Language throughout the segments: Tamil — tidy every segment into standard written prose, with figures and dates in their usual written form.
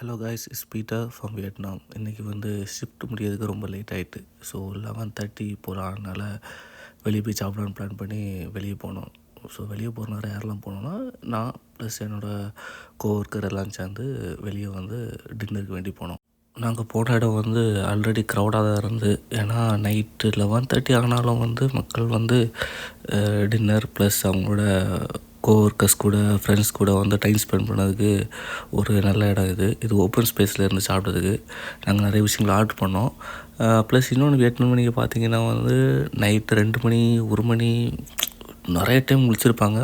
Hello guys, is Peter from Vietnam. இன்றைக்கி ஷிஃப்ட் முடியறதுக்கு ரொம்ப லேட் ஆகிட்டு. ஸோ 11:30 போகிறனால வெளியே போய் சாப்பிடலான்னு பிளான் பண்ணி வெளியே போனோம். ஸோ வெளியே போகிற நேரம் யாரெல்லாம் போனோன்னா, நான் ப்ளஸ் என்னோடய கோவொர்க்கர் எல்லாம் சேர்ந்து வெளியே டின்னருக்கு வேண்டி போனோம். நாங்கள் போன இடம் ஆல்ரெடி க்ரௌடாக தான் இருந்து. ஏன்னா நைட்டு 11:30 ஆனாலும் மக்கள் டின்னர் ப்ளஸ் அவங்களோட கோவொர்க்கர்ஸ் கூட ஃப்ரெண்ட்ஸ் கூட டைம் ஸ்பெண்ட் பண்ணதுக்கு ஒரு நல்ல இடம் இது ஓப்பன் ஸ்பேஸில் இருந்து சாப்பிட்றதுக்கு. நாங்கள் நிறைய விஷயங்கள் ஆர்டர் பண்ணோம். ப்ளஸ் இன்னொன்று வியட்நாம் நீங்கள் பார்த்தீங்கன்னா நைட்டு 2 மணி 1 மணி நிறைய டைம் முழிச்சிருப்பாங்க.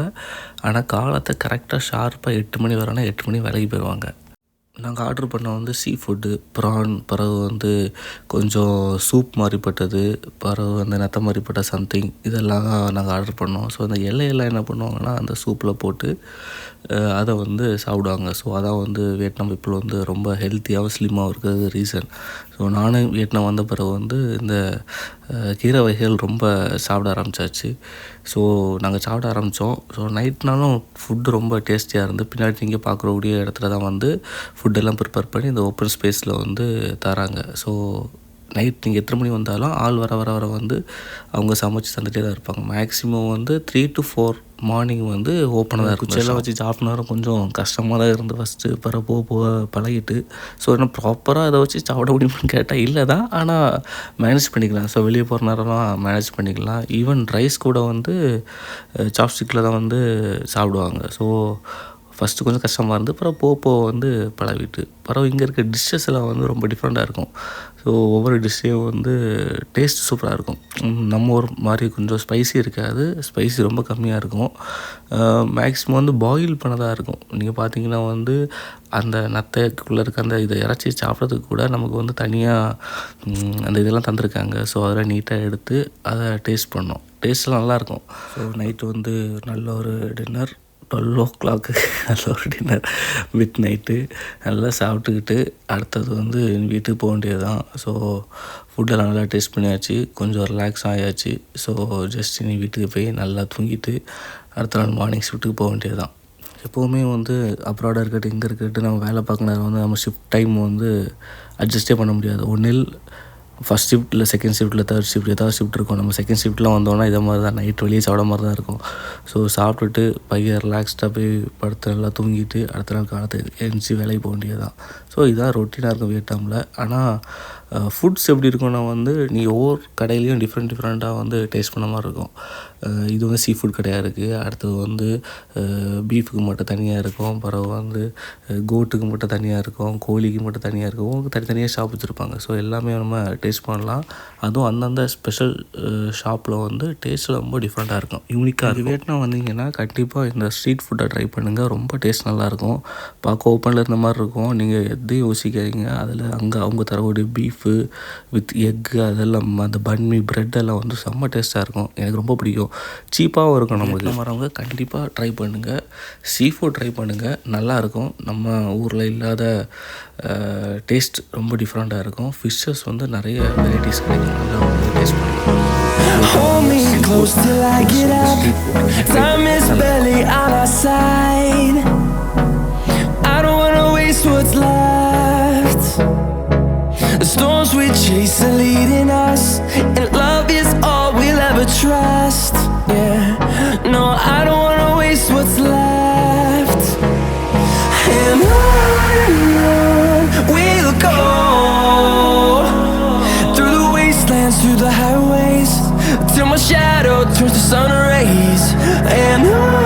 ஆனால் காலத்தை கரெக்டாக ஷார்ப்பாக 8 மணி வரனா 8 மணி வேலைக்கு போயிடுவாங்க. நாங்கள் ஆர்டர் பண்ண சீ ஃபுட்டு, ப்ரான், பிறகு கொஞ்சம் சூப் மாதிரிப்பட்டது, பிறகு நெத்த மாதிரிப்பட்ட சம்திங், இதெல்லாம் நாங்கள் ஆர்டர் பண்ணோம். ஸோ அந்த இலையெல்லாம் என்ன பண்ணுவாங்கன்னா அந்த சூப்பில் போட்டு அதை சாப்பிடுவாங்க. ஸோ அதான் வியட்நாம் பீப்புள் ரொம்ப ஹெல்த்தியாகவும் ஸ்லிம்மாகவும் இருக்கிறது ரீசன். ஸோ நானும் வியட்நாம் வந்த பிறகு இந்த கீரை வகைகள் ரொம்ப சாப்பிட ஆரம்பித்தாச்சு. ஸோ நாங்கள் சாப்பிட ஆரம்பித்தோம். ஸோ நைட்னாலும் ஃபுட்டு ரொம்ப டேஸ்டியாக இருந்து, பின்னாடி நீங்கள் பார்க்குறக்கூடிய இடத்துல தான் ஃபுட்டெல்லாம் ப்ரிப்பேர் பண்ணி இந்த ஓப்பன் ஸ்பேஸில் தராங்க. ஸோ நைட் நீங்கள் எத்தனை மணி வந்தாலும் ஆள் வர வர வர அவங்க சமைச்சு தந்துகிட்டே தான் இருப்பாங்க. மேக்ஸிமம் 3 to 4 மார்னிங் ஓப்பனாக தான் இருக்கும். குச்செல்லாம் வச்சு சாப்பிட்னாலும் கொஞ்சம் கஷ்டமாக தான் இருந்து ஃபஸ்ட்டு. பிற போக போக பழகிட்டு. ஸோ என்ன ப்ராப்பராக அதை வச்சு சாப்பிட முடியுமான்னு கேட்டால் இல்லை தான், ஆனால் மேனேஜ் பண்ணிக்கலாம். ஸோ வெளியே போகிற நேரம்லாம் மேனேஜ் பண்ணிக்கலாம். ஈவன் ரைஸ் கூட சாப்ஸ்டிக்கில் தான் சாப்பிடுவாங்க. ஸோ ஃபஸ்ட்டு கொஞ்சம் கஷ்டமாக இருந்து, அப்புறம் போக பழகிட்டு. பிறகு இங்கே இருக்க டிஷ்ஷஸ் எல்லாம் ரொம்ப டிஃப்ரெண்ட்டாக இருக்கும். ஸோ ஒவ்வொரு டிஷ்ஷையும் டேஸ்ட் சூப்பராக இருக்கும். நம்ம ஒரு மாதிரி கொஞ்சம் ஸ்பைசி இருக்காது, ஸ்பைசி ரொம்ப கம்மியாக இருக்கும். மேக்ஸிமம் பாயில் பண்ணதாக இருக்கும். நீங்கள் பார்த்தீங்கன்னா அந்த நத்தைக்குள்ளே இருக்க அந்த இதை இறச்சி சாப்பிட்றதுக்கு கூட நமக்கு தனியாக அந்த இதெல்லாம் தந்திருக்காங்க. ஸோ அதெல்லாம் நீட்டாக எடுத்து அதை டேஸ்ட் பண்ணோம். டேஸ்ட்லாம் நல்லாயிருக்கும். ஸோ நைட்டு நல்ல ஒரு டின்னர், 12 o'clock நல்ல ஒரு டின்னர், மிட் நைட்டு நல்லா சாப்பிட்டுக்கிட்டு அடுத்தது வீட்டுக்கு போக வேண்டியது தான். ஸோ ஃபுட்டெல்லாம் நல்லா டேஸ்ட் பண்ணியாச்சு, கொஞ்சம் ரிலாக்ஸ் ஆகியாச்சு. ஸோ ஜஸ்ட் நீ வீட்டுக்கு போய் நல்லா தூங்கிட்டு அடுத்த நாள் மார்னிங் ஷிஃப்ட்டுக்கு போக வேண்டியது தான். எப்போவுமே அப்ராடாக இருக்கட்டும் இங்கே இருக்கட்டும், நம்ம வேலை பார்க்குற நேரம் நம்ம ஷிஃப்ட் டைம் அட்ஜஸ்டே பண்ண முடியாது. ஒன்றில் ஃபஸ்ட் ஷிஃப்ட் இல்லை செகண்ட் ஷிஃப்ட் இல்லை தேர்ட் ஷிஃப்ட் ஏதாவது ஷிஃப்ட் இருக்கும். நம்ம செகண்ட் ஷிஃப்ட்லாம் வந்தோன்னா இதை மாதிரி தான் நைட் வெளியே சாப்பிட மாதிரி தான் இருக்கும். ஸோ சாப்பிட்டுட்டு பையன் ரிலாக்ஸ்டாக போய் படுத்து நல்லா தூங்கிட்டு அடுத்த நாள் காலத்தை எழுந்துச்சி வேலைக்கு போக வேண்டியது தான். ஸோ இதான் ரொட்டீனாக இருக்கும் வியட்நாமில். ஆனால் ஃபுட்ஸ் எப்படி இருக்குன்னா நீங்கள் ஒவ்வொரு கடையிலையும் டிஃப்ரெண்ட்டாக டேஸ்ட் பண்ண மாதிரி இருக்கும். இது சீ ஃபுட் கடையாக இருக்குது, அடுத்தது பீஃபுக்கு மட்டும் தனியாக இருக்கும், பிறகு கோட்டுக்கு மட்டும் தனியாக இருக்கும், கோழிக்கு மட்டும் தனியாக இருக்கும், தனித்தனியாக ஷாப் வச்சுருப்பாங்க. ஸோ எல்லாமே நம்ம டேஸ்ட் பண்ணலாம். அதுவும் அந்தந்த ஸ்பெஷல் ஷாப்பில் டேஸ்ட் ரொம்ப டிஃப்ரெண்ட்டாக இருக்கும், யூனிக்காக இருக்கும். வியட்நாம் வந்தீங்கன்னா கண்டிப்பாக இந்த ஸ்ட்ரீட் ஃபுட்டை ட்ரை பண்ணுங்கள். ரொம்ப டேஸ்ட் நல்லாயிருக்கும். பார்க்க ஓப்பனில் இருந்த மாதிரி இருக்கும். நீங்கள் எதையும் யோசிக்காதீங்க. அதில் அவங்க தரக்கூடிய பீஃபு வித் எக்கு, அதெல்லாம் அந்த பன்மி ப்ரெட் எல்லாம் செம்ம டேஸ்ட்டாக இருக்கும். எனக்கு ரொம்ப பிடிக்கும். சீப்பாகவும் இருக்கும். நமக்கு வரவங்க கண்டிப்பாக ட்ரை பண்ணுங்கள். சீ ஃபுட் ட்ரை பண்ணுங்கள், நல்லாயிருக்கும். நம்ம ஊரில் இல்லாத டேஸ்ட் ரொம்ப டிஃப்ரெண்ட்டாக இருக்கும். ஃபிஷ்ஷஸ் நிறைய வெரைட்டிஸ் கிடைக்கும். நல்லா டேஸ்ட் பண்ணுங்கள். Hold me close till I get up. Time is barely on our side. I don't wanna waste what's left. The storms we chase are leading us, and love is all we'll ever trust. Yeah, no, I don't wanna waste what's left. And on we'll go, through the wastelands, through the highways, till my shadow turns to sun rays. And on